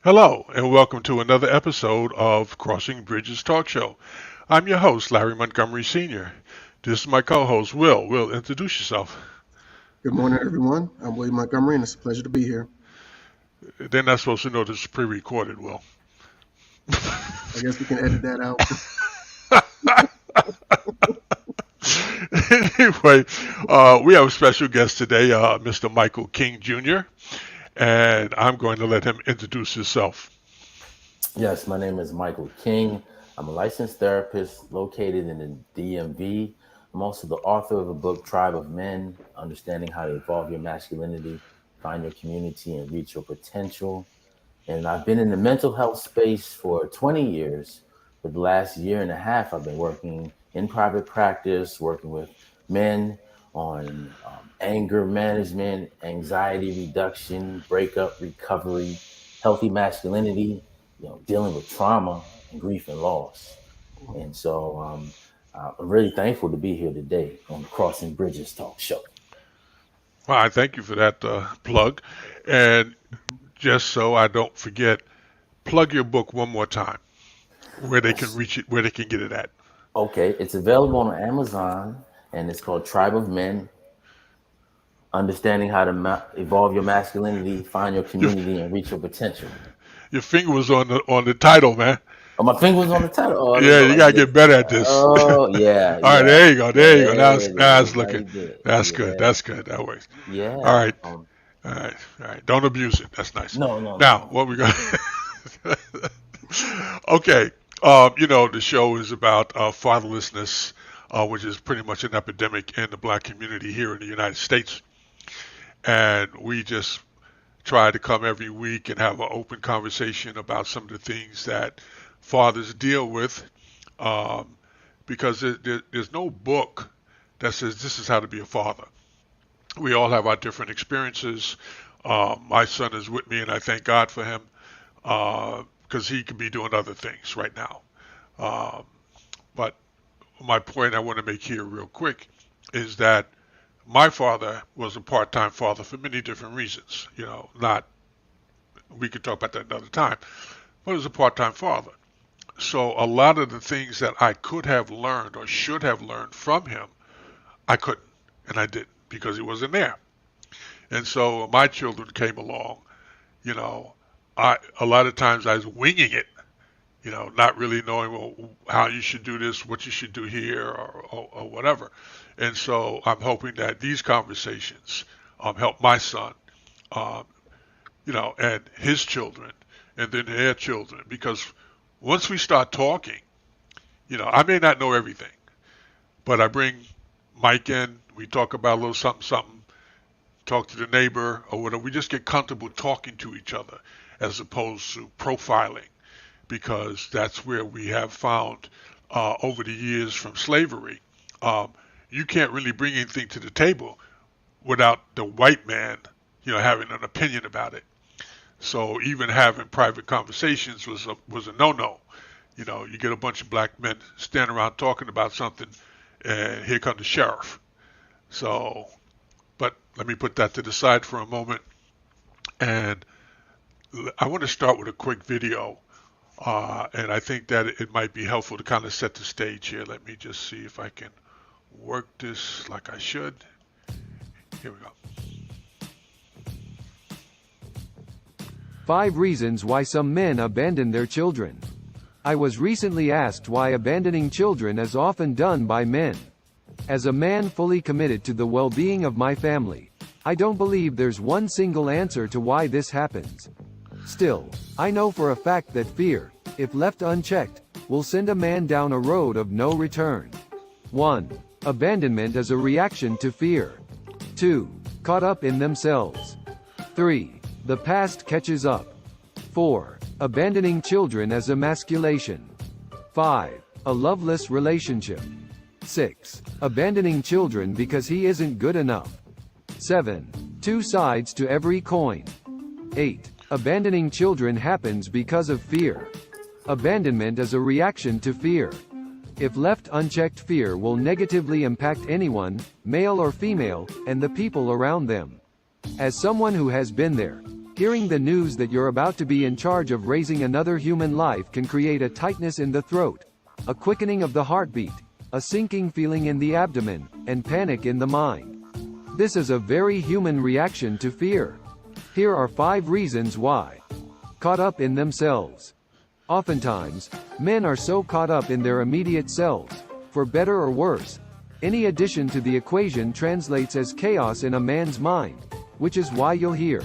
Hello, and welcome to another episode of Crossing Bridges Talk Show. I'm your host, Larry Montgomery Sr. This is my co-host, Will. Will, introduce yourself. Good morning, everyone. I'm William Montgomery, and it's a pleasure to be here. They're not supposed to know this is pre-recorded, Will. I guess we can edit that out. Anyway, we have a special guest today, Mr. Michael King Jr., and I'm going to let him introduce himself. Yes, my name is Michael King. I'm a licensed therapist located in the DMV. I'm also the author of the book Tribe of Men, Understanding How to Evolve Your Masculinity, Find Your Community, and Reach Your Potential. And I've been in the mental health space for 20 years. For the last year and a half, I've been working in private practice, working with men on anger management, anxiety reduction, breakup recovery, healthy masculinity, dealing with trauma and grief and loss. And so I'm really thankful to be here today on the Crossing Bridges Talk Show. Well, I thank you for that plug. And just so I don't forget, plug your book one more time, where they can reach it, where they can get it at. Okay, it's available on Amazon, and it's called Tribe of Men, Understanding How to Evolve Your Masculinity, Find Your Community, and Reach Your Potential. Your finger was on the title, man. Oh, my finger was on the title. Oh, yeah, you gotta get better at this. Oh, yeah. All right, there you go. There you go. Now it's looking. That's Yeah. good. That's good. That works. Yeah. All right. All right. Don't abuse it. That's nice. No. Now, what we got? Okay. The show is about fatherlessness, which is pretty much an epidemic in the black community here in the United States. And we just try to come every week and have an open conversation about some of the things that fathers deal with, because there's no book that says this is how to be a father. We all have our different experiences. My son is with me, and I thank God for him, because he could be doing other things right now. But my point I want to make here real quick is that my father was a part-time father for many different reasons. We could talk about that another time, but he was a part-time father. So a lot of the things that I could have learned or should have learned from him, I couldn't, and I didn't because he wasn't there. And so my children came along, a lot of times I was winging it, not really knowing how you should do this, what you should do here, or whatever. And so I'm hoping that these conversations help my son, and his children, and then their children. Because once we start talking, I may not know everything, but I bring Mike in, we talk about a little something, talk to the neighbor or whatever. We just get comfortable talking to each other as opposed to profiling, because that's where we have found over the years from slavery, you can't really bring anything to the table without the white man, having an opinion about it. So even having private conversations was a no-no. You get a bunch of black men standing around talking about something, and here comes the sheriff. So, but let me put that to the side for a moment. And I want to start with a quick video. And I think that it might be helpful to kind of set the stage here. Let me just see if I can work this like I should. Here we go. 5 reasons why some men abandon their children. I was recently asked why abandoning children is often done by men. As a man fully committed to the well-being of my family, I don't believe there's one single answer to why this happens. Still, I know for a fact that fear, if left unchecked, will send a man down a road of no return. 1. Abandonment is a reaction to fear. 2. Caught up in themselves. 3. The past catches up. 4. Abandoning children as emasculation. 5. A loveless relationship. 6. Abandoning children because he isn't good enough. 7. 2 sides to every coin. 8. Abandoning children happens because of fear. Abandonment is a reaction to fear. If left unchecked, fear will negatively impact anyone, male or female, and the people around them. As someone who has been there, Hearing the news that you're about to be in charge of raising another human life can create a tightness in the throat, a quickening of the heartbeat, a sinking feeling in the abdomen, and panic in the mind. This is a very human reaction to fear. Here are 5 reasons why. Caught up in themselves. Oftentimes, men are so caught up in their immediate selves, for better or worse. Any addition to the equation translates as chaos in a man's mind, which is why you'll hear,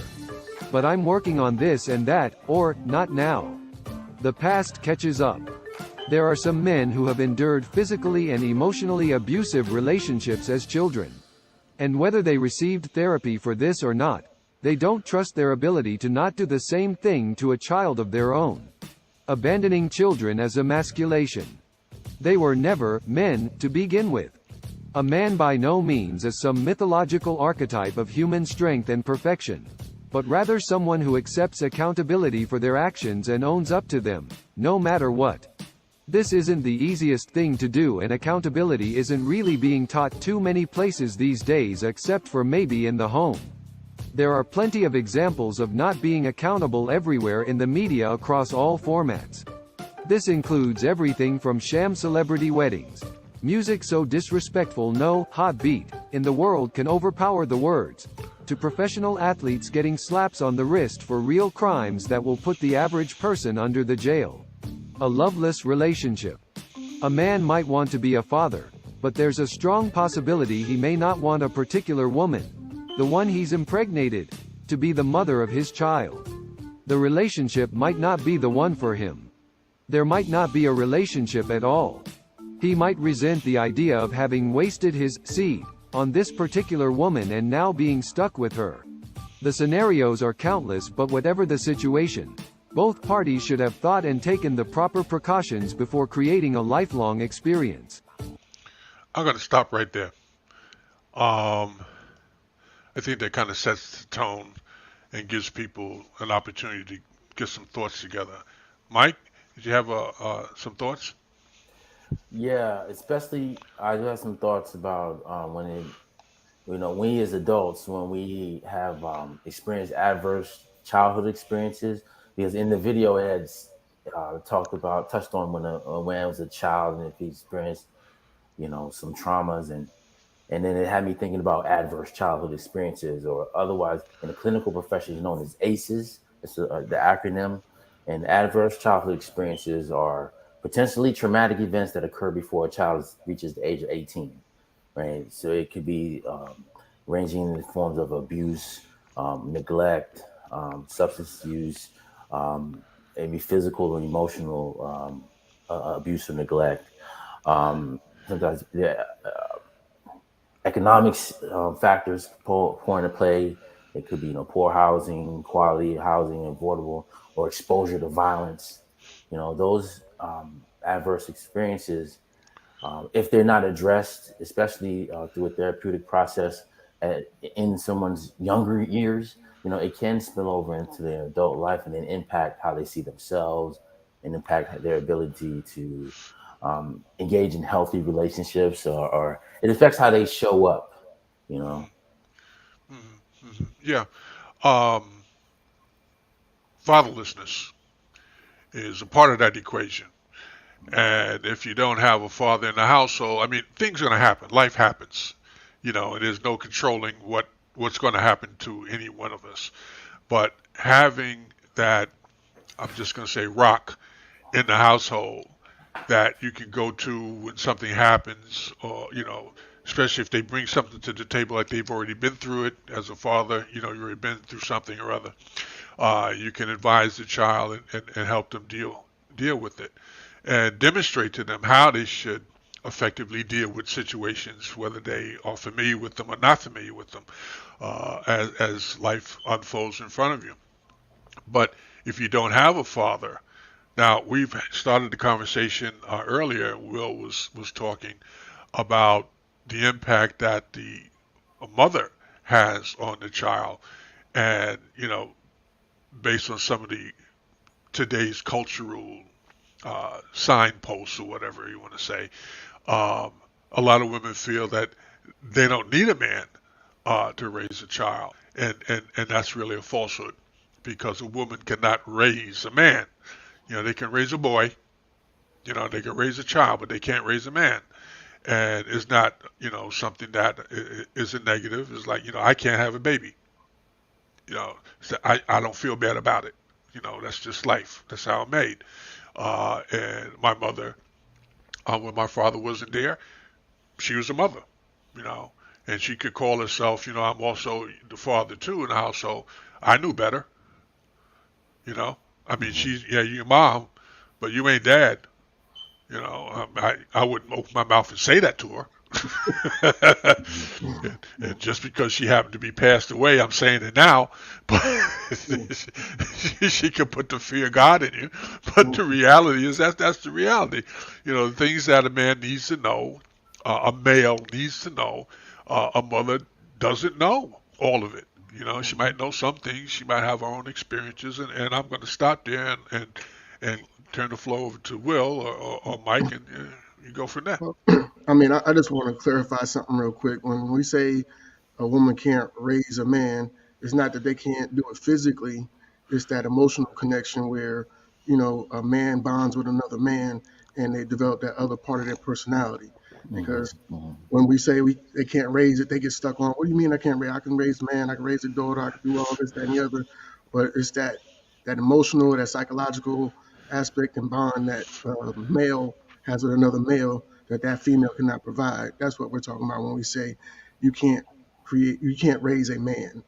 "But I'm working on this and that," or "Not now." The past catches up. There are some men who have endured physically and emotionally abusive relationships as children. And whether they received therapy for this or not, they don't trust their ability to not do the same thing to a child of their own. Abandoning children as emasculation. They were never men to begin with. A man by no means is some mythological archetype of human strength and perfection, but rather someone who accepts accountability for their actions and owns up to them, no matter what. This isn't the easiest thing to do, and accountability isn't really being taught too many places these days except for maybe in the home. There are plenty of examples of not being accountable everywhere in the media across all formats. This includes everything from sham celebrity weddings, music so disrespectful no hot beat in the world can overpower the words, to professional athletes getting slaps on the wrist for real crimes that will put the average person under the jail. A loveless relationship. A man might want to be a father, but there's a strong possibility he may not want a particular woman, the one he's impregnated, to be the mother of his child. The relationship might not be the one for him. There might not be a relationship at all. He might resent the idea of having wasted his seed on this particular woman and now being stuck with her. The scenarios are countless, but whatever the situation, both parties should have thought and taken the proper precautions before creating a lifelong experience. I'm going to stop right there. I think that kind of sets the tone and gives people an opportunity to get some thoughts together. Mike, did you have some thoughts? Yeah, especially I do have some thoughts about we as adults, when we have experienced adverse childhood experiences, because in the video it had touched on when a man was a child and if he experienced, some traumas, and then it had me thinking about adverse childhood experiences, or otherwise in the clinical profession is known as ACEs. It's the acronym, and adverse childhood experiences are potentially traumatic events that occur before a child reaches the age of 18, right? So it could be ranging in forms of abuse, neglect, substance use, maybe physical or emotional abuse or neglect. Sometimes economics factors pour into play. It could be poor housing, quality housing, affordable, or exposure to violence. Those adverse experiences, if they're not addressed, especially through a therapeutic process in someone's younger years, it can spill over into their adult life and then impact how they see themselves and impact their ability to engage in healthy relationships, or it affects how they show up. Yeah. Um, Fatherlessness is a part of that equation. And if you don't have a father in the household, things are going to happen. Life happens. And there's no controlling what's going to happen to any one of us. But having that, I'm just going to say, rock in the household that you can go to when something happens, or, especially if they bring something to the table like they've already been through it as a father, you've already been through something or other. You can advise the child and help them deal with it, and demonstrate to them how they should effectively deal with situations, whether they are familiar with them or not familiar with them, as life unfolds in front of you. But if you don't have a father, now we've started the conversation earlier. Will was talking about the impact that a mother has on the child, and based on some of the today's cultural signposts or whatever you want to say, a lot of women feel that they don't need a man to raise a child, and that's really a falsehood, because a woman cannot raise a man. They can raise a boy, they can raise a child, but they can't raise a man. And it's not, something that is a negative. It's like, I can't have a baby. So I don't feel bad about it. That's just life. That's how I'm made. And my mother, when my father wasn't there, she was a mother, you know, and she could call herself, I'm also the father too in the household. I knew better, you know. I mean, Mhm. she's, yeah, your mom, but you ain't dad. I wouldn't open my mouth and say that to her. Mhm. And just because she happened to be passed away, I'm saying it now, but Mm, she can put the fear of God in you. But the mm, reality is that's the reality. The things that a man needs to know, a male needs to know, a mother doesn't know all of it. She mm. might know some things, she might have her own experiences, and I'm going to stop there and turn the floor over to Will or Mike, and you go from there. Well, I mean, I just want to clarify something real quick. When we say a woman can't raise a man, it's not that they can't do it physically. It's that emotional connection where, a man bonds with another man and they develop that other part of their personality. Mhm. Because Mhm. when we say they can't raise it, they get stuck on, what do you mean I can't raise? I can raise a man, I can raise a daughter, I can do all this, that, and the other. But it's that emotional, that psychological aspect and bond that male has with another male that female cannot provide. That's what we're talking about when we say you can't you can't raise a man.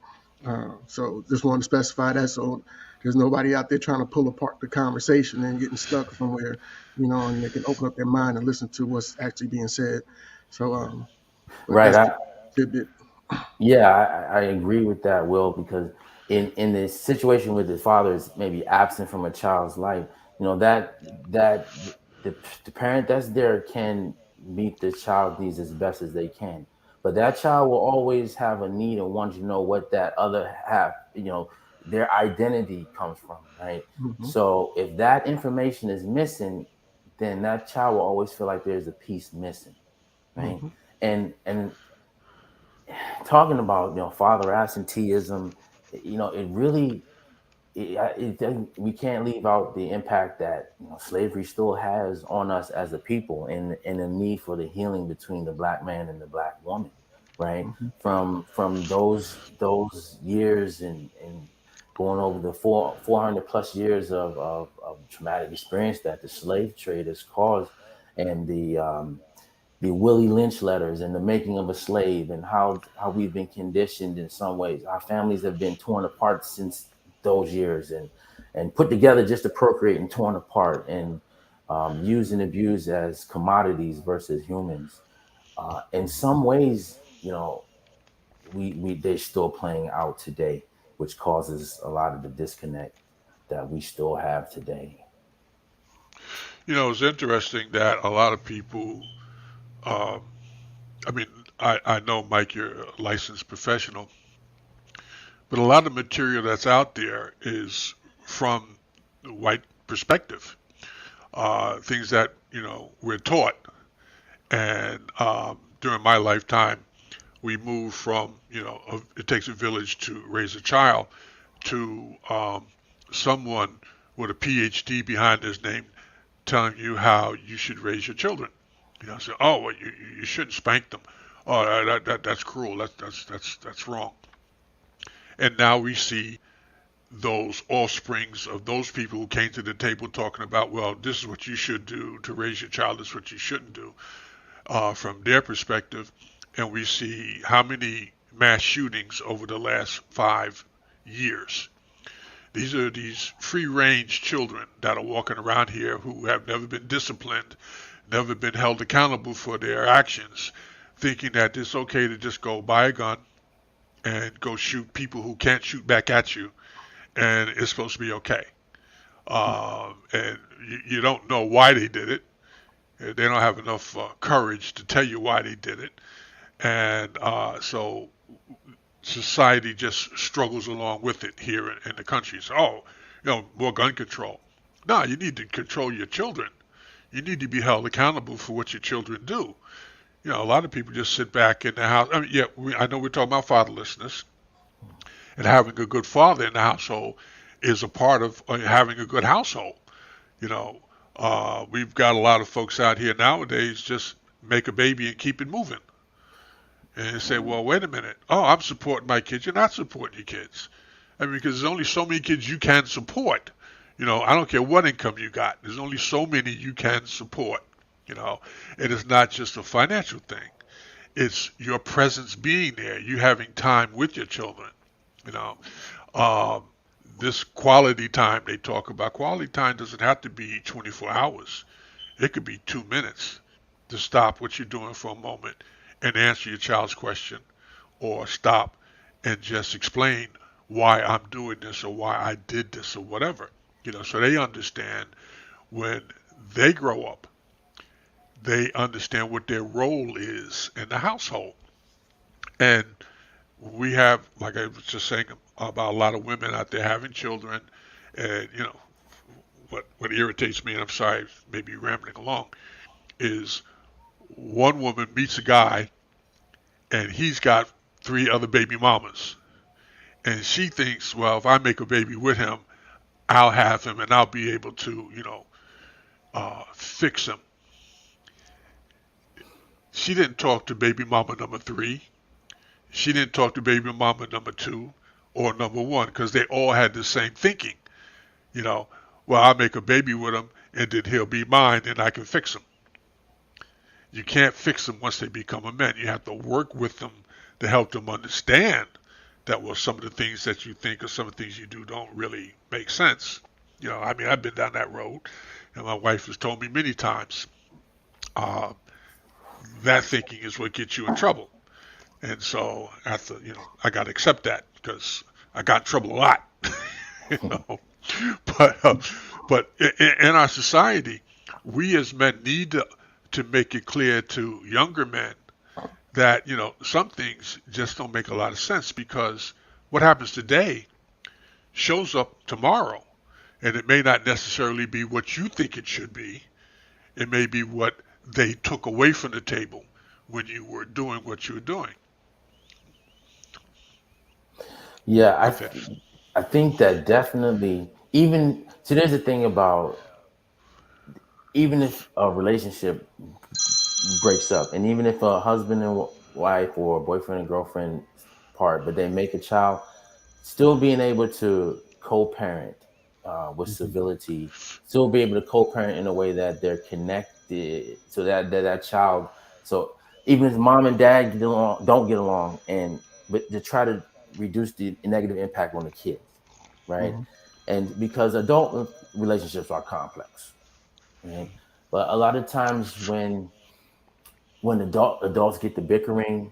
So just want to specify that so there's nobody out there trying to pull apart the conversation and getting stuck somewhere, and they can open up their mind and listen to what's actually being said. So, but Right. that's the tidbit. Yeah, I agree with that, Will, because in this situation where the father is maybe absent from a child's life, that the parent that's there can meet the child needs as best as they can. But that child will always have a need and want to know what that other half, their identity comes from, right? Hmm. So if that information is missing, then that child will always feel like there's a piece missing, right? Hmm. And talking about father absenteeism, it really we can't leave out the impact that slavery still has on us as a people, and the need for the healing between the black man and the black woman, right? Hmm. From those years and going over the 400 plus years of traumatic experience that the slave trade has caused, and the Willie Lynch letters and the making of a slave, and how we've been conditioned in some ways. Our families have been torn apart since those years, and put together just to procreate, and torn apart, and used and abused as commodities versus humans. In some ways, we they're still playing out today, which causes a lot of the disconnect that we still have today. It's interesting that a lot of people, um, I mean, I know, Mike, you're a licensed professional, but a lot of material that's out there is from the white perspective, things that, we're taught. And during my lifetime, we moved from, it takes a village to raise a child to someone with a PhD behind his name telling you how you should raise your children. So, oh, well, you shouldn't spank them. Oh, that's cruel. That's wrong. And now we see those offsprings of those people who came to the table talking about, well, this is what you should do to raise your child. This is what you shouldn't do, from their perspective. And we see how many mass shootings over the last 5 years. These are these free range children that are walking around here who have never been disciplined, never been held accountable for their actions, thinking that it's okay to just go buy a gun and go shoot people who can't shoot back at you, and it's supposed to be okay. And you don't know why they did it. They don't have enough courage to tell you why they did it. And so society just struggles along with it here in the country. So, oh, more gun control. No, you need to control your children. You need to be held accountable for what your children do. A lot of people just sit back in the house. I mean, yeah, I know we're talking about fatherlessness and having a good father in the household. is a part of having a good household. You know, we've got a lot of folks out here nowadays just make a baby and keep it moving. And you say, well, wait a minute. Oh, I'm supporting my kids. You're not supporting your kids. I mean, because there's only so many kids you can support. You know, I don't care what income you got. There's only so many you can support. You know, and it's not just a financial thing. It's your presence being there. You having time with your children. You know, um, this quality time they talk about. Quality time doesn't have to be 24 hours. It could be 2 minutes to stop what you're doing for a moment and answer your child's question, or stop and just explain why I'm doing this or why I did this or whatever. You know, so they understand when they grow up, they understand what their role is in the household. And we have, like I was just saying about a lot of women out there having children, and you know, what irritates me, and I'm sorry, maybe rambling along, is one woman meets a guy and he's got three other baby mamas. And she thinks, well, if I make a baby with him, I'll have him and I'll be able to, you know, fix him. She didn't talk to baby mama number three. She didn't talk to baby mama number two or number one because they all had the same thinking. You know, well, I'll make a baby with him and then he'll be mine and I can fix him. You can't fix them once they become a man. You have to work with them to help them understand that, well, some of the things that you think or some of the things you do don't really make sense. You know, I mean, I've been down that road, and my wife has told me many times uh, that thinking is what gets you in trouble. And so, after, you know, I got to accept that because I got in trouble a lot. you know, but in our society, we as men need to make it clear to younger men that, you know, some things just don't make a lot of sense because what happens today shows up tomorrow. And it may not necessarily be what you think it should be. It may be what they took away from the table when you were doing what you were doing. Yeah, Okay. I think that definitely, even so there's the thing about, even if a relationship breaks up, and even if a husband and wife or boyfriend and girlfriend part, but they make a child, still being able to co-parent with Mhm. civility, still be able to co-parent in a way that they're connected, so that child, so even if mom and dad don't get along, and but to try to reduce the negative impact on the kids, right? Mhm. And because adult relationships are complex, right? But a lot of times when adults get the bickering,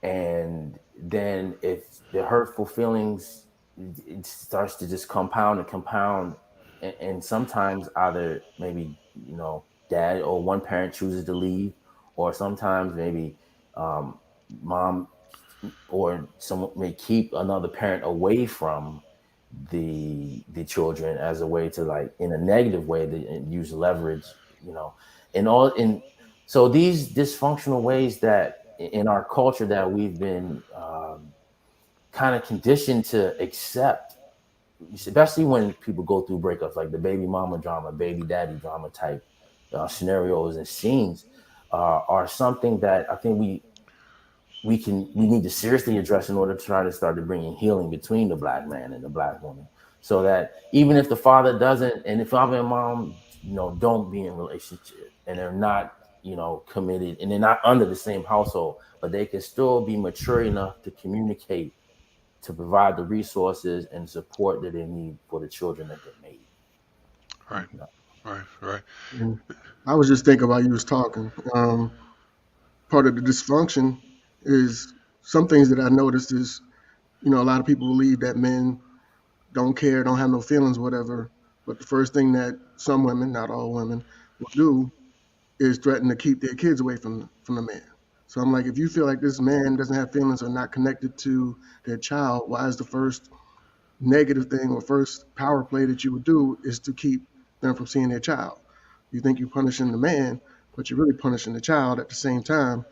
and then if the hurtful feelings, it starts to just compound and compound, and sometimes either maybe, dad or one parent chooses to leave, or sometimes maybe um, mom or someone may keep another parent away from the children as a way to, like, in a negative way, to use leverage, and all in so these dysfunctional ways that in our culture that we've been kind of conditioned to accept, especially when people go through breakups, like the baby mama drama, baby daddy drama type scenarios and scenes, are something that I think we need to seriously address in order to try to start to bringing healing between the black man and the black woman, so that even if the father doesn't, and if father and mom, don't be in relationship, and they're not, committed, and they're not under the same household, but they can still be mature enough to communicate, to provide the resources and support that they need for the children that they made. Right. Right. Right. Mhm. I was just thinking while you was talking. Part of the dysfunction is some things that I noticed is, a lot of people believe that men don't care, don't have no feelings, whatever. But the first thing that some women, not all women, will do is threaten to keep their kids away from the man. So I'm like, if you feel like this man doesn't have feelings or not connected to their child, why is the first negative thing or first power play that you would do is to keep them from seeing their child? You think you're punishing the man, but you're really punishing the child at the same time,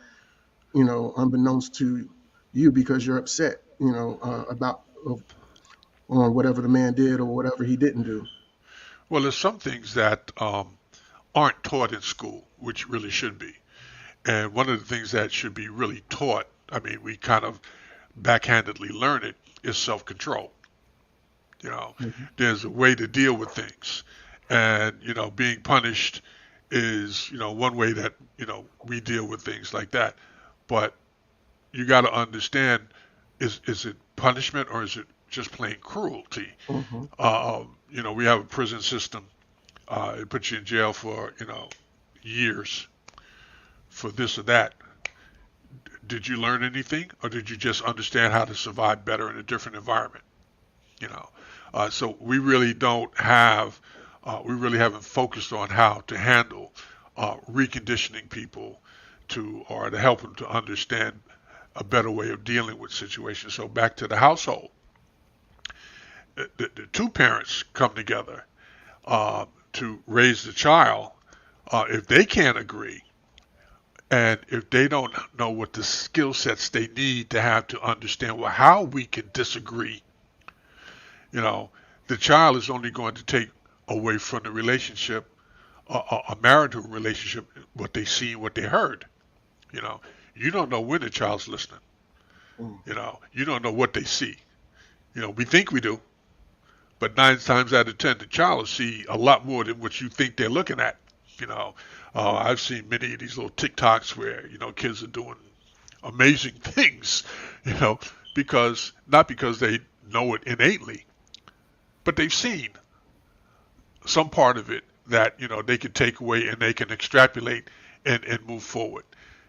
unbeknownst to you because you're upset, about on whatever the man did or whatever he didn't do. Well, there's some things that aren't taught in school, which really should be. And one of the things that should be really taught, I mean, we kind of backhandedly learn it, is self-control. You know, Mhm. there's a way to deal with things. And, being punished is, one way that, we deal with things like that. But you got to understand, is it punishment or is it just plain cruelty? Mhm. We have a prison system. It puts you in jail for, years for this or that. Did you learn anything, or did you just understand how to survive better in a different environment? You know, so we really haven't focused on how to handle reconditioning people or to help them to understand a better way of dealing with situations. So back to the household, the two parents come together to raise the child. If they can't agree, and if they don't know what the skill sets they need to have to understand well how we can disagree, you know, the child is only going to take away from the relationship, a marital relationship, what they see and what they heard. You know, you don't know when the child's listening. Mm. You don't know what they see. We think we do, but 9 times out of 10, the child will see a lot more than what you think they're looking at. You know, I've seen many of these little TikToks where kids are doing amazing things. You know, because not because they know it innately, but they've seen some part of it that they can take away and they can extrapolate and move forward.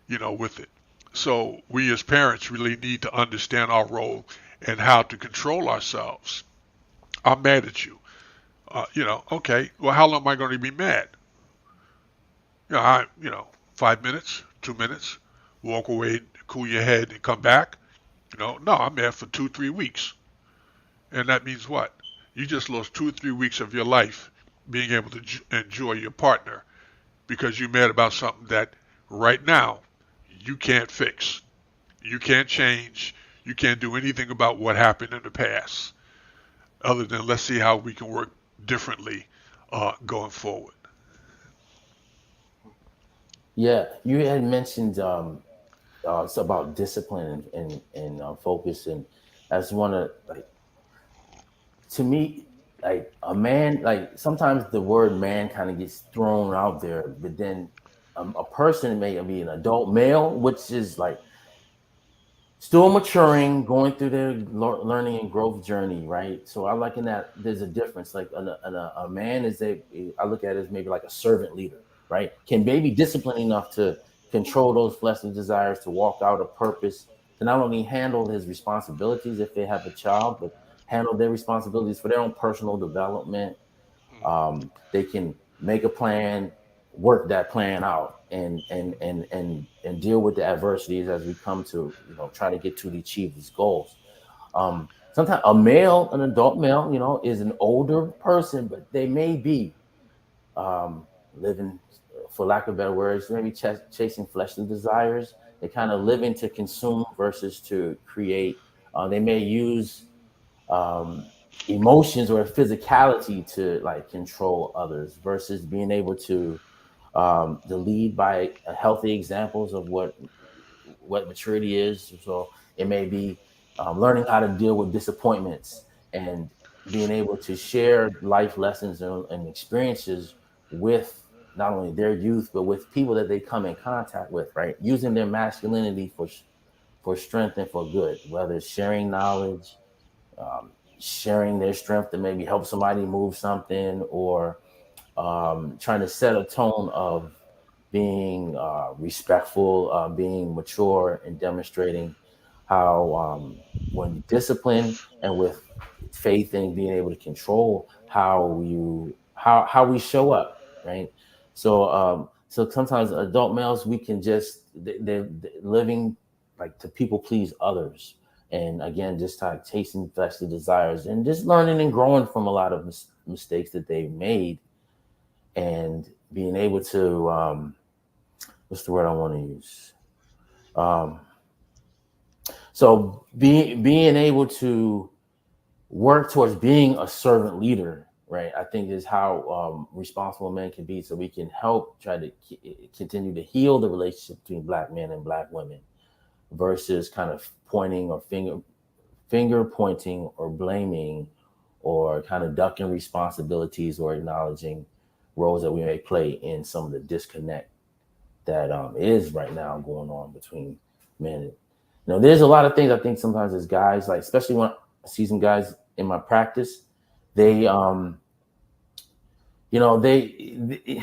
With it. So we as parents really need to understand our role and how to control ourselves. I'm mad at you. Okay. Well, how long am I going to be mad? 5 minutes, 2 minutes, walk away, cool your head, and come back. No, I'm mad for 2, 3 weeks, and that means what? You just lost 2 or 3 weeks of your life being able to enjoy your partner because you're mad about something that right now you can't fix, you can't change, you can't do anything about what happened in the past, other than let's see how we can work differently going forward. Yeah, you had mentioned it's about discipline and focus, and I just want to like to me like a man like sometimes the word man kind of gets thrown out there, but then a person may be an adult male, which is like still maturing, going through their learning and growth journey, right? So I like in that there's a difference. Like a man is I look at it as maybe like a servant leader, right? Can they be disciplined enough to control those fleshly desires, to walk out a purpose, to not only handle his responsibilities if they have a child, but handle their responsibilities for their own personal development. They can make a plan, work that plan out, and deal with the adversities as we come to try to get to the achieve these goals. Sometimes an adult male, is an older person, but they may be living, for lack of better words, maybe chasing fleshly desires. They kind of living to consume versus to create. They may use um, emotions or physicality to like control others versus being able to lead by healthy examples of what maturity is. So it may be learning how to deal with disappointments and being able to share life lessons and experiences with not only their youth but with people that they come in contact with, right? Using their masculinity for strength and for good, whether it's sharing knowledge, sharing their strength to maybe help somebody move something, or trying to set a tone of being respectful, being mature, and demonstrating how when discipline and with faith and being able to control how we show up, right? So sometimes adult males we can just they're living like to people please others, and again just like chasing fleshly desires and just learning and growing from a lot of mistakes that they've made, and being able to what's the word I want to use? Um, so being able to work towards being a servant leader, right? I think is how responsible men can be, so we can help try to continue to heal the relationship between black men and black women, versus kind of pointing or finger pointing or blaming, or kind of ducking responsibilities or acknowledging roles that we may play in some of the disconnect that is right now going on between men. There's a lot of things I think sometimes as guys, like especially when I see some guys in my practice, they you know they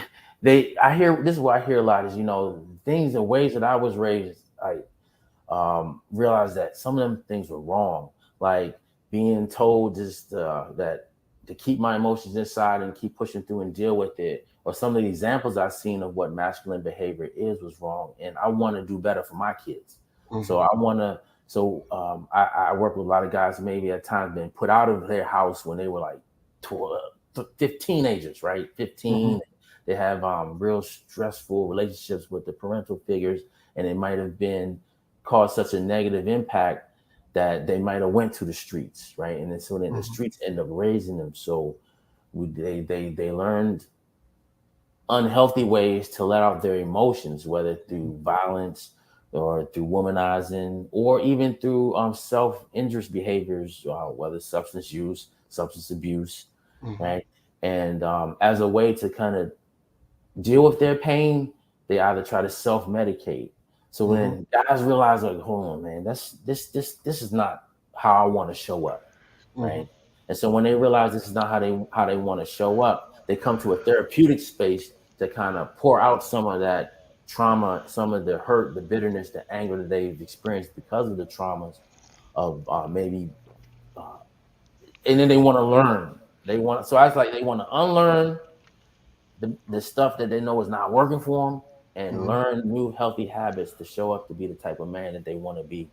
I hear this is what I hear a lot is things and ways that I was raised. I realized that some of them things were wrong, like being told just that to keep my emotions inside and keep pushing through and deal with it, or some of the examples I've seen of what masculine behavior is was wrong, and I want to do better for my kids. So Mm-hmm. I want to. So I work with a lot of guys who maybe at times been put out of their house when they were like 12, 15 teenagers, right? Mm-hmm. 15. They have real stressful relationships with the parental figures, and it might have been caused such a negative impact that they might have went to the streets, right? And then so then the Mm-hmm. streets end up raising them. So they learned unhealthy ways to let out their emotions, whether through violence or through womanizing, or even through self-injurious behaviors, whether substance use, substance abuse, Mm-hmm. right? And as a way to kind of deal with their pain, they either try to self-medicate. So Mm-hmm. when guys realize, like, hold on, man, this is not how I want to show up, Mm-hmm. right? And so when they realize this is not how they want to show up, they come to a therapeutic space to kind of pour out some of that trauma, some of the hurt, the bitterness, the anger that they've experienced because of the traumas of maybe, uh, and then they want to learn. So I was like, they want to unlearn the stuff that they know is not working for them, and Mm-hmm. learn new healthy habits to show up to be the type of man that they want to be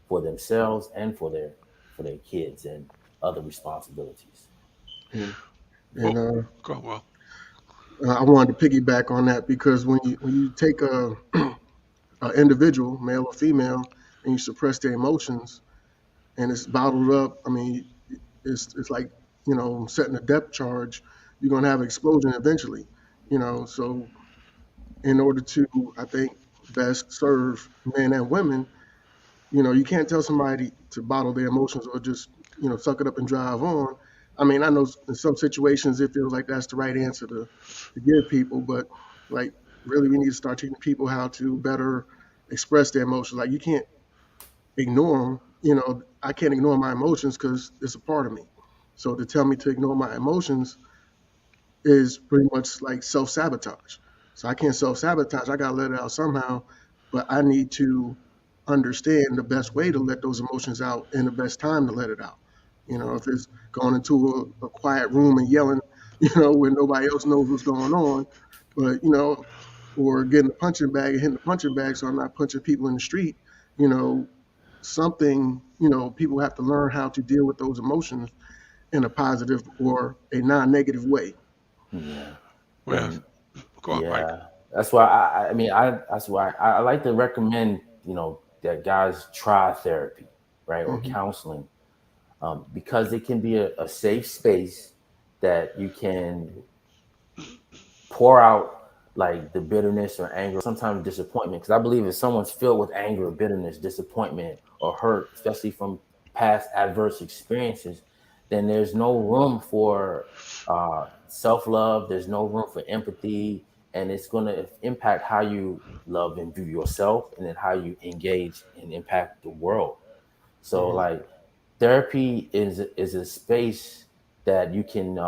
for themselves and for their kids and other responsibilities. Yeah. And Well, go on, well. I wanted to piggyback on that because when you take a individual, male or female, and you suppress their emotions and it's bottled up, I mean, it's like setting a depth charge. You're gonna have an explosion eventually. So in order to, I think, best serve men and women, you can't tell somebody to bottle their emotions or just, suck it up and drive on. I mean, I know in some situations it feels like that's the right answer to give people, but like really we need to start teaching people how to better express their emotions. Like you can't ignore them. I can't ignore my emotions because it's a part of me. So to tell me to ignore my emotions is pretty much like self sabotage. So I can't self sabotage. I got to let it out somehow, but I need to understand the best way to let those emotions out and the best time to let it out. If it's going into a quiet room and yelling, when nobody else knows what's going on, but, or getting a punching bag and hitting the punching bag so I'm not punching people in the street, you know, something, people have to learn how to deal with those emotions in a positive or a non negative way. Yeah, Well, and go on, Mike. yeah, that's why I mean that's why I like to recommend that guys try therapy, right, or Hmm. counseling, because it can be a safe space that you can pour out like the bitterness or anger, sometimes disappointment. Because I believe if someone's filled with anger, bitterness, disappointment, or hurt, especially from past adverse experiences, then there's no room for self love. There's no room for empathy, and it's going to impact how you love and view yourself, and then how you engage and impact the world. So, Hmm. like, therapy is a space that you can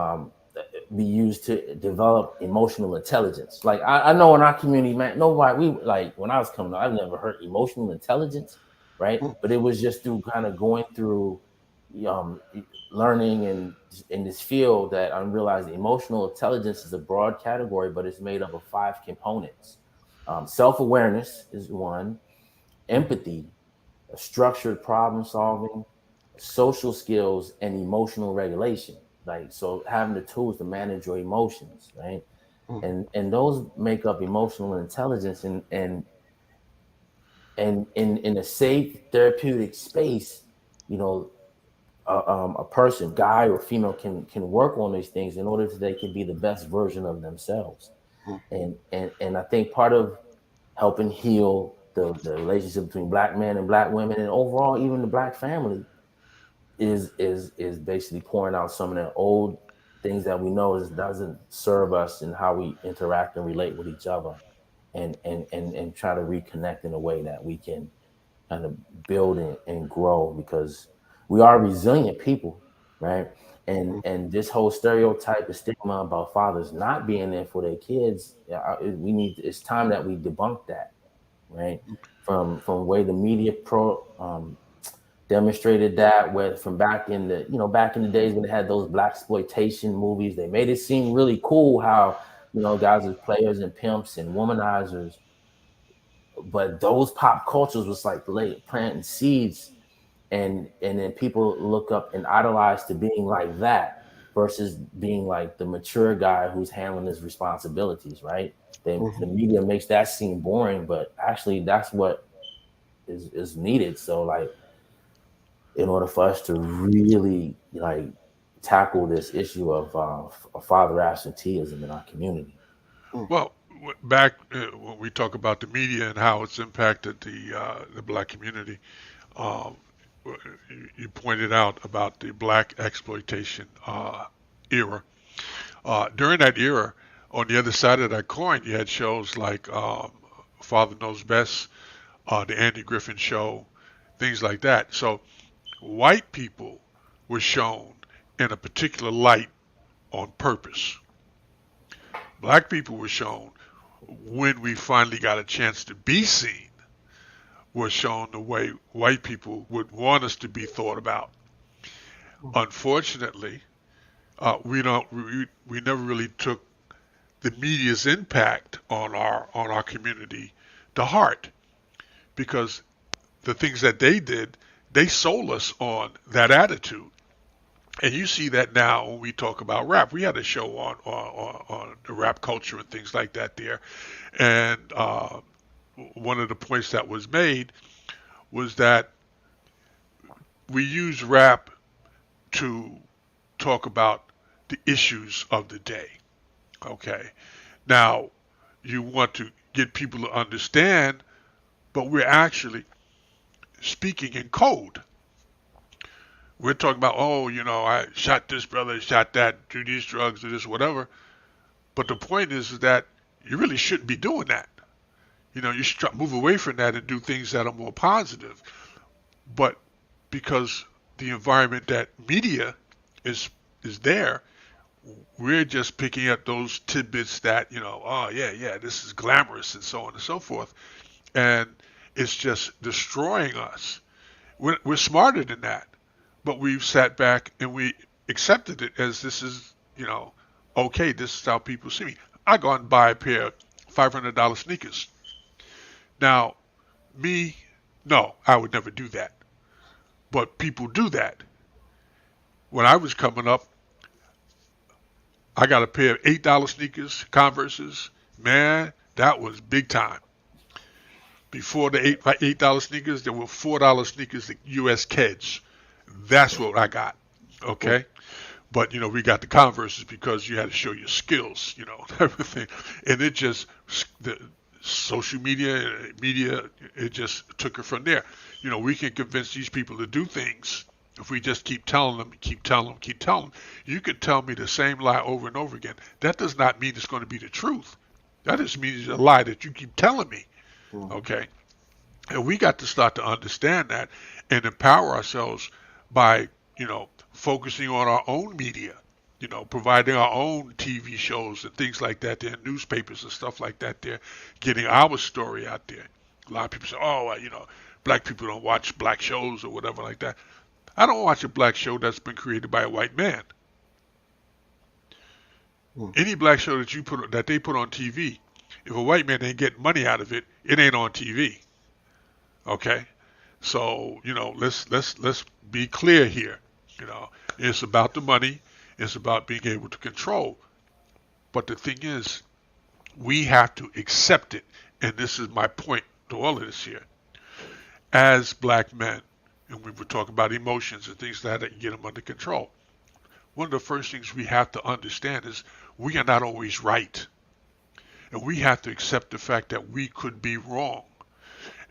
be used to develop emotional intelligence. Like I know in our community, man, nobody we like when I was coming up, I've never heard emotional intelligence, right? But it was just through kind of going through um, learning and in this field that I realized emotional intelligence is a broad category, but it's made up of five components. Self-awareness is one, Hmm. empathy, structured problem solving, social skills, and emotional regulation. Like so, having the tools to manage your emotions, right? Hmm. And those make up emotional intelligence. And in a safe therapeutic space, you know, a person, guy or female, can work on these things in order that they can be the best version of themselves. Mm, And I think part of helping heal the relationship between black men and black women, and overall even the black family, is basically pouring out some of the old things that we know doesn't serve us in how we interact and relate with each other, and try to reconnect in a way that we can kind of build and grow, because we are resilient people, right? mm, And this whole stereotype and stigma about fathers not being there for their kids, it's time that we debunk that, right? From way the media demonstrated that, where from back in the days when they had those black exploitation movies, they made it seem really cool how, guys as players and pimps and womanizers, but those pop cultures was like late planting seeds, and then people look up and idolize to being like that versus being like the mature guy who's handling his responsibilities, right? The mhm, media makes that seem boring, but actually that's what is needed. So like, in order for us to really like tackle this issue of father absenteeism in our community. mm, Well, back when we talk about the media and how it's impacted the black community, um, you pointed out about the black exploitation era. During that era, on the other side of that coin, you had shows like Father Knows Best, the Andy Griffin Show, things like that. So white people were shown in a particular light on purpose. Black people were shown when we finally got a chance to be seen, was shown the way white people would want us to be thought about. mm, Unfortunately, we never really took the media's impact on our community to heart, because the things that they did, they sold us on that attitude. And you see that now when we talk about rap. We had a show on the rap culture and things like that there. And one of the points that was made was that we use rap to talk about the issues of the day. Okay. Now, you want to get people to understand, but we're actually speaking in code. We're talking about, oh, I shot this brother, shot that, do these drugs, do this, whatever. But the point is that you really shouldn't be doing that. You should try, move away from that and do things that are more positive. But because the environment that media is is there, we're just picking up those tidbits that, oh yeah, yeah, this is glamorous and so on and so forth. And it's just destroying us. We're smarter than that. But we've sat back and we accepted it as this is, okay, this is how people see me. I go and buy a pair of $500 sneakers. Now, me, no, I would never do that. But people do that. When I was coming up, I got a pair of $8 sneakers, Converses. Man, that was big time. Before the $8 sneakers, there were $4 sneakers, the U.S. Keds. That's what I got. mm, Okay. But we got the Converses because you had to show your skills, everything, and it just the social media, it just took it from there. We can convince these people to do things if we just keep telling them, keep telling them, keep telling them. You can tell me the same lie over and over again. That does not mean it's going to be the truth. That just means it's a lie that you keep telling me. mm, Okay, and we got to start to understand that and empower ourselves by focusing on our own media, providing our own TV shows and things like that there, newspapers and stuff like that there, getting our story out there. A lot of people say, oh, well, black people don't watch black shows or whatever like that. I don't watch a black show that's been created by a white man. mm, Any black show that they put on TV, if a white man ain't getting money out of it, it ain't on TV. Okay, so let's be clear here. It's about the money. It's about being able to control. But the thing is, we have to accept it. And this is my point to all of this here. As black men, and we were talking about emotions and things like that get them under control. One of the first things we have to understand is we are not always right. And we have to accept the fact that we could be wrong.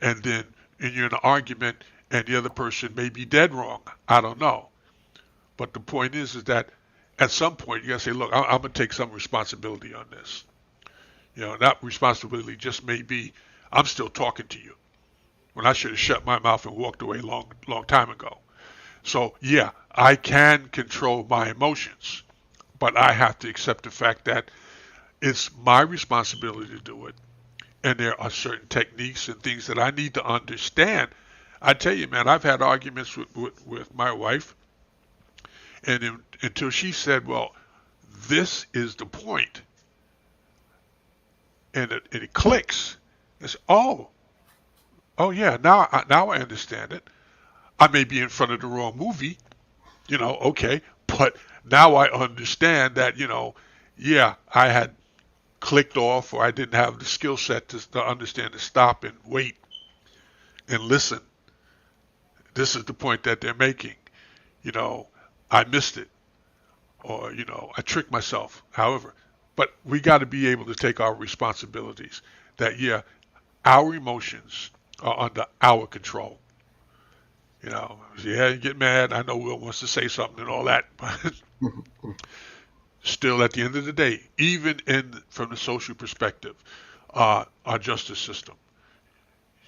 And then and you're in an argument and the other person may be dead wrong. I don't know. But the point is that at some point you gotta say, look, I'm gonna take some responsibility on this. That responsibility just may be I'm still talking to you when I should have shut my mouth and walked away long time ago. So yeah, I can control my emotions, but I have to accept the fact that it's my responsibility to do it. And there are certain techniques and things that I need to understand. I tell you, man, I've had arguments with my wife, and until she said, well, this is the point, and it clicks. It's, oh yeah, now I understand it. I may be in front of the wrong movie, okay, but now I understand that, yeah, I had clicked off or I didn't have the skill set to understand to stop and wait and listen. This is the point that they're making. You know, I missed it or, I tricked myself. However, but we got to be able to take our responsibilities that, yeah, our emotions are under our control. Yeah, you get mad. I know Will wants to say something and all that, but still, at the end of the day, even from the social perspective, our justice system,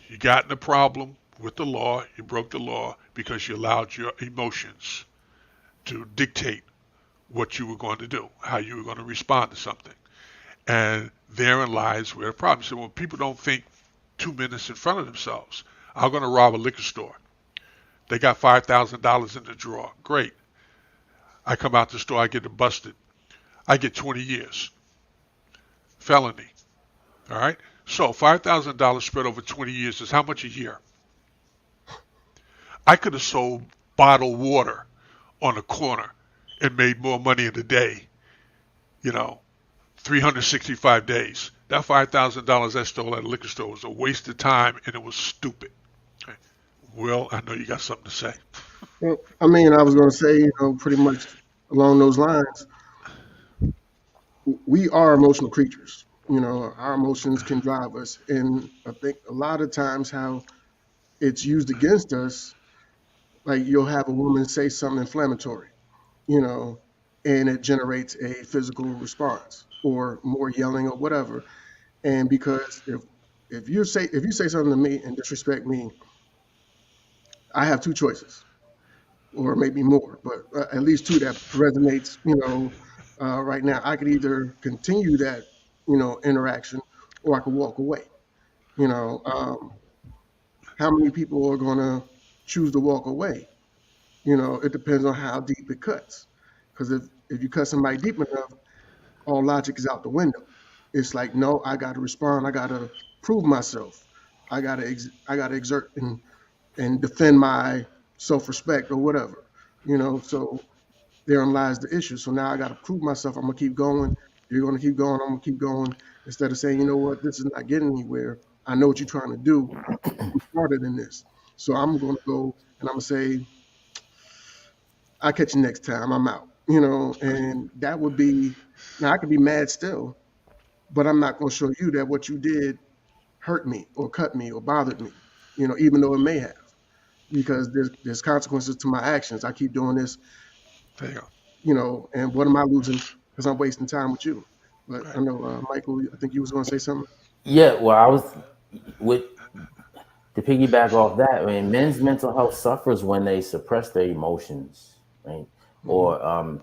you got in a problem with the law, you broke the law because you allowed your emotions to dictate what you were going to do, how you were going to respond to something. And therein lies where the problem is. So when people don't think 2 minutes in front of themselves, I'm going to rob a liquor store. They got $5,000 in the drawer. Great. I come out the store, I get busted. I get 20 years. Felony. All right? So $5,000 spread over 20 years is how much a year? I could have sold bottled water on a corner and made more money in a day, you know, 365 days. That $5,000 I stole at a liquor store was a waste of time and it was stupid. Okay. Well, I know you got something to say. Well, I mean, I was going to say, pretty much along those lines, we are emotional creatures. Our emotions can drive us. And I think a lot of times how it's used against us, like you'll have a woman say something inflammatory, you know, and it generates a physical response or more yelling or whatever. And because if you say something to me and disrespect me, I have two choices, or maybe more, but at least two that resonates. Right now, I could either continue that, interaction, or I could walk away. You know, how many people are gonna choose to walk away? It depends on how deep it cuts. Because if you cut somebody deep enough, all logic is out the window. It's like, no, I got to respond. I got to prove myself. I got to exert and defend my self-respect or whatever. So therein lies the issue. So now I got to prove myself. I'm gonna keep going. You're gonna keep going. I'm gonna keep going. Instead of saying, you know what, this is not getting anywhere. I know what you're trying to do. I'm smarter than this. So I'm gonna go and I'm gonna say, I'll catch you next time. I'm out. And that would be, now I could be mad still, but I'm not gonna show you that what you did hurt me or cut me or bothered me. Even though it may have, because there's consequences to my actions. I keep doing this, There you go. and what am I losing because I'm wasting time with you? But Right. I know, Michael, I think you was going to say something. Yeah, well, I was with to piggyback off that. I mean, men's mental health suffers when they suppress their emotions, right? Hmm. Or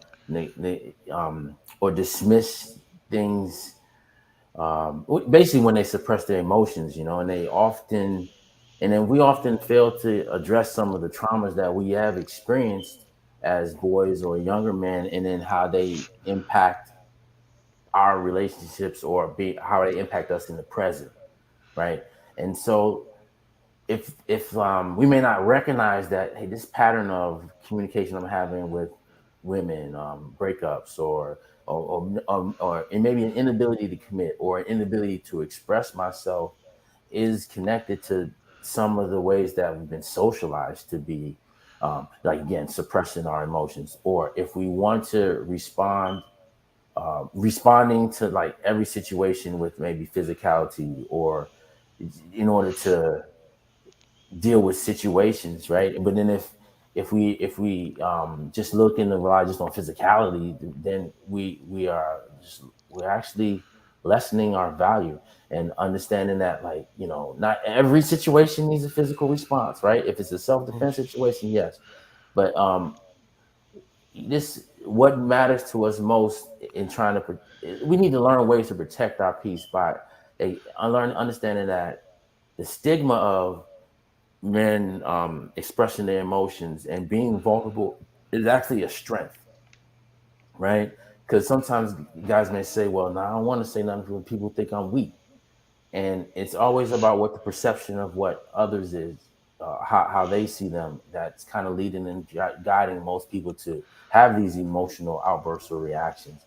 or dismiss things. Basically, when they suppress their emotions, and and then we often fail to address some of the traumas that we have experienced as boys or younger men, and then how they impact our relationships or how they impact us in the present, right? And so if we may not recognize that, hey, this pattern of communication I'm having with women, breakups, or it may be an inability to commit or an inability to express myself is connected to some of the ways that we've been socialized to be, like again, suppressing our emotions, or if we want to responding to like every situation with maybe physicality, or in order to deal with situations, right? But then if we just look and rely just on physicality, then we're actually lessening our value, and understanding that, like, not every situation needs a physical response, right? If it's a self-defense situation, yes. But this what matters to us most in trying to we need to learn ways to protect our peace by understanding that the stigma of men expressing their emotions and being vulnerable is actually a strength, right? Because sometimes guys may say, well, no, I don't want to say nothing when people think I'm weak. And it's always about what the perception of what others is, how they see them, that's kind of leading and guiding most people to have these emotional outbursts or reactions.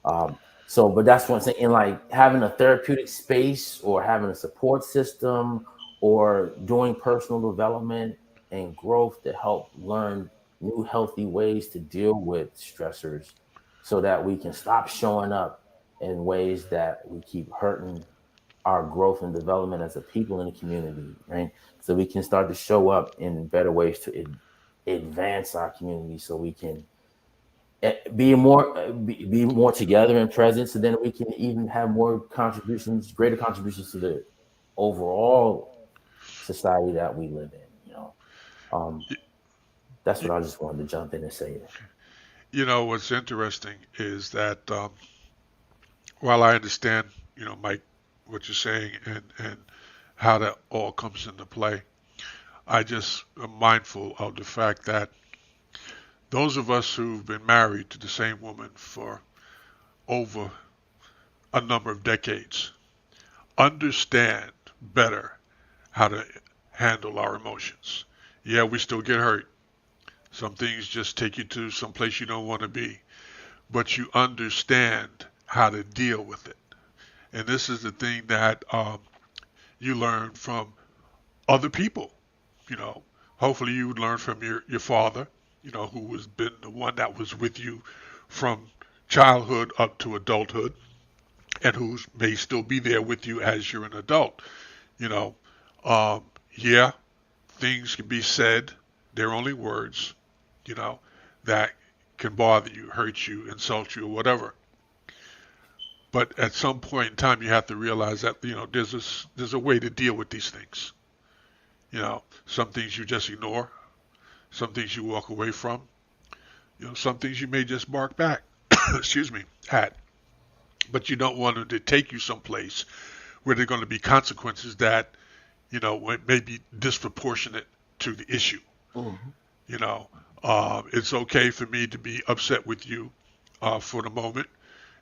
But that's what I'm saying. In like having a therapeutic space, or having a support system, or doing personal development and growth to help learn new healthy ways to deal with stressors, so that we can stop showing up in ways that we keep hurting our growth and development as a people in the community, right? So we can start to show up in better ways to advance our community, so we can be more together and present, so then we can even have greater contributions to the overall society that we live in. Um, that's Y- what I just wanted to jump in and say. what's interesting is that while I understand, Mike, what you're saying, and how that all comes into play, I just am mindful of the fact that those of us who've been married to the same woman for over a number of decades understand better how to handle our emotions. Yeah, we still get hurt. Some things just take you to some place you don't want to be, but you understand how to deal with it. And this is the thing that you learn from other people. You know, hopefully you would learn from your father, who has been the one that was with you from childhood up to adulthood, and who may still be there with you as you're an adult. You know, yeah, things can be said. They're only words, you know, that can bother you, hurt you, insult you, or whatever. But at some point in time, you have to realize that there's a way to deal with these things. Some things you just ignore, some things you walk away from. Some things you may just bark back. Excuse me, at. But you don't want them to take you someplace where there are going to be consequences that may be disproportionate to the issue. Mhm. You know, it's okay for me to be upset with you for the moment.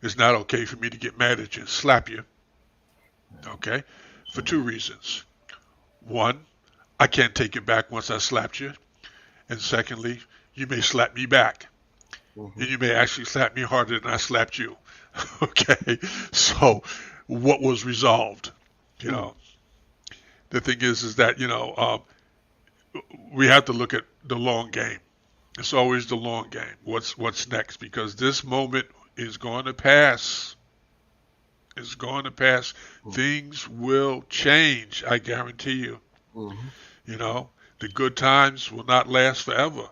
It's not okay for me to get mad at you and slap you. Okay, for two reasons. One, I can't take it back once I slapped you, and secondly, you may slap me back, and Mhm. you may actually slap me harder than I slapped you. Okay, so what was resolved? You Mhm. know, the thing is that we have to look at the long game. It's always the long game. What's next? Because this moment is going to pass. It's going to pass. Things will change. I guarantee you. Mhm. You know, the good times will not last forever.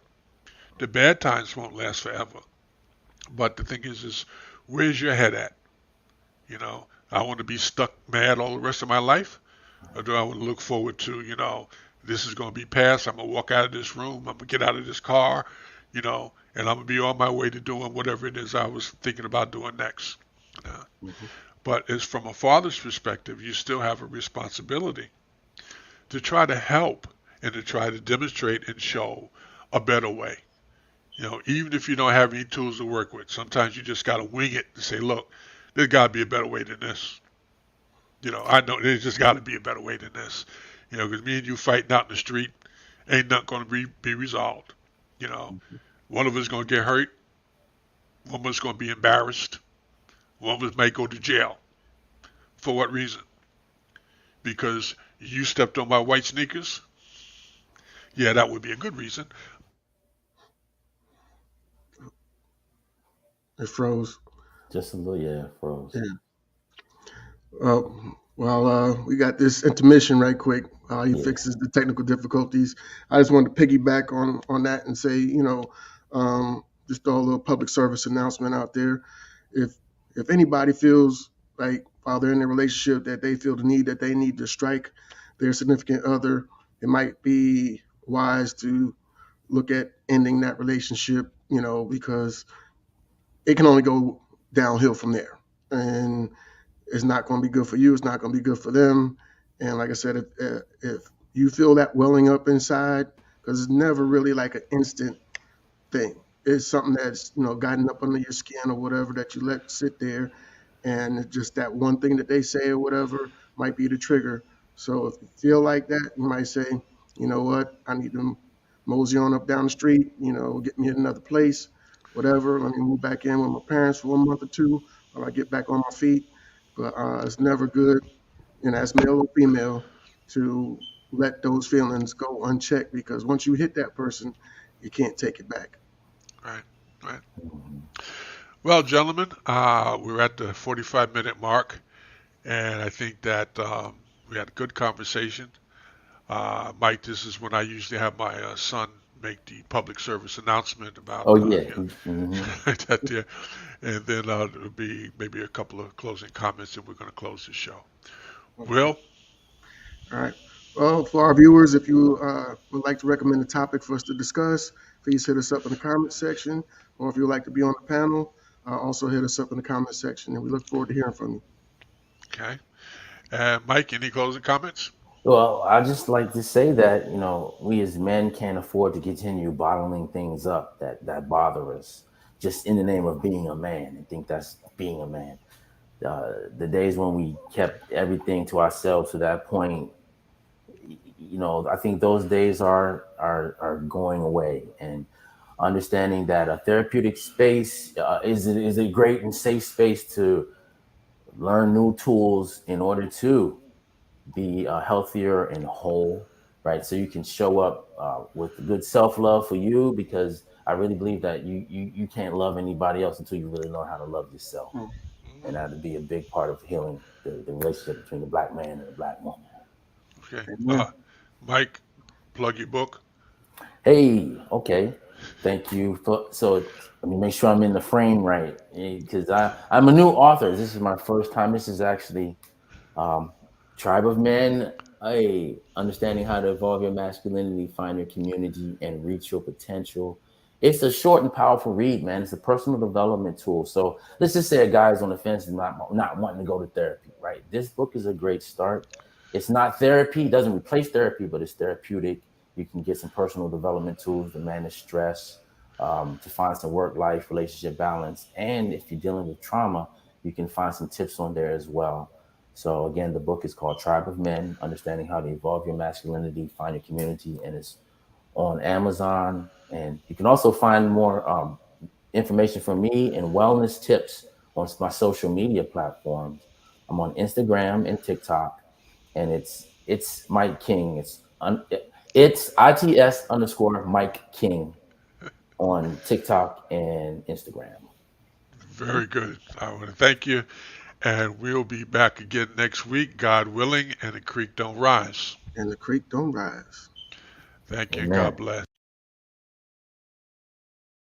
The bad times won't last forever. But the thing is where's your head at? I want to be stuck mad all the rest of my life, or do I want to look forward to, this is going to be past. I'm going to walk out of this room. I'm going to get out of this car, and I'm going to be on my way to doing whatever it is I was thinking about doing next. Uh, Mhm. but as from a father's perspective, you still have a responsibility to try to help and to try to demonstrate and show a better way. Even if you don't have any tools to work with, sometimes you just got to wing it to say, look, there's got to be a better way than this. I know there's just got to be a better way than this. Because me and you fighting out in the street ain't not going to be resolved. You know, one of us going to get hurt. One of us going to be embarrassed. One of us might go to jail. For what reason? Because You stepped on my white sneakers? Yeah, that would be a good reason. It froze. Just a little, yeah, froze. Yeah. Uh, we got this intermission right quick. He Yeah. fixes the technical difficulties. I just wanted to piggyback on that and say, just throw a little public service announcement out there. If if anybody feels like while they're in a relationship that they feel the need that they need to strike their significant other, it might be wise to look at ending that relationship. Because it can only go downhill from there, and it's not going to be good for you. It's not going to be good for them. And like I said, if you feel that welling up inside, because it's never really like an instant thing. It's something that's gotten up under your skin or whatever that you let sit there, and it's just that one thing that they say or whatever might be the trigger. So if you feel like that, you might say, you know what, I need to mosey on up down the street, get me another place, whatever. Let me move back in with my parents for a month or two while I get back on my feet. But it's never good, as male or female, to let those feelings go unchecked, because once you hit that person, you can't take it back. Right, right. Mhm. Well, gentlemen, we're at the 45-minute mark, and I think that we had a good conversation. Mike, this is when I usually have my son make the public service announcement about Oh yeah. Hmm. that there, and then there'll be maybe a couple of closing comments, and we're going to close the show. Okay. Will, All right. Well, for our viewers, if you would like to recommend a topic for us to discuss, please hit us up in the comment section. Or if you would like to be on the panel, also hit us up in the comment section. And we look forward to hearing from you. okay, and Mike, any closing comments? Well, I just like to say that we as men can't afford to continue bottling things up that bother us, just in the name of being a man, and think that's being a man. The days when we kept everything to ourselves to that point, I think those days are going away. And understanding that a therapeutic space is a great and safe space to learn new tools in order to be healthier and whole, right? So you can show up with good self love for you, because I really believe that you can't love anybody else until you really know how to love yourself, Mm. and Hmm. that would be a big part of healing the relationship between the black man and the black woman. Okay, Amen. Mike, plug your book. Hey, okay. Thank you. So let me make sure I'm in the frame right, because I'm a new author. This is my first time. This is actually um, Tribe of Men. Hey, understanding how to evolve your masculinity, find your community, and reach your potential. It's a short and powerful read, man. It's a personal development tool. So let's just say a guy's on the fence and not wanting to go to therapy, right? This book is a great start. It's not therapy, it doesn't replace therapy, but it's therapeutic. You can get some personal development tools to manage stress, to find some work life relationship balance. And if you're dealing with trauma, you can find some tips on there as well. So again, the book is called Tribe of Men, Understanding How to Evolve Your Masculinity, Find Your Community, and it's on Amazon. And you can also find more information from me and wellness tips on my social media platforms. I'm on Instagram and TikTok, and it's Mike King. It's ITS underscore Mike King on TikTok and Instagram. Very good. I want to thank you, and we'll be back again next week, God willing, and the creek don't rise. And the creek don't rise. Thank you, and God Amen. bless.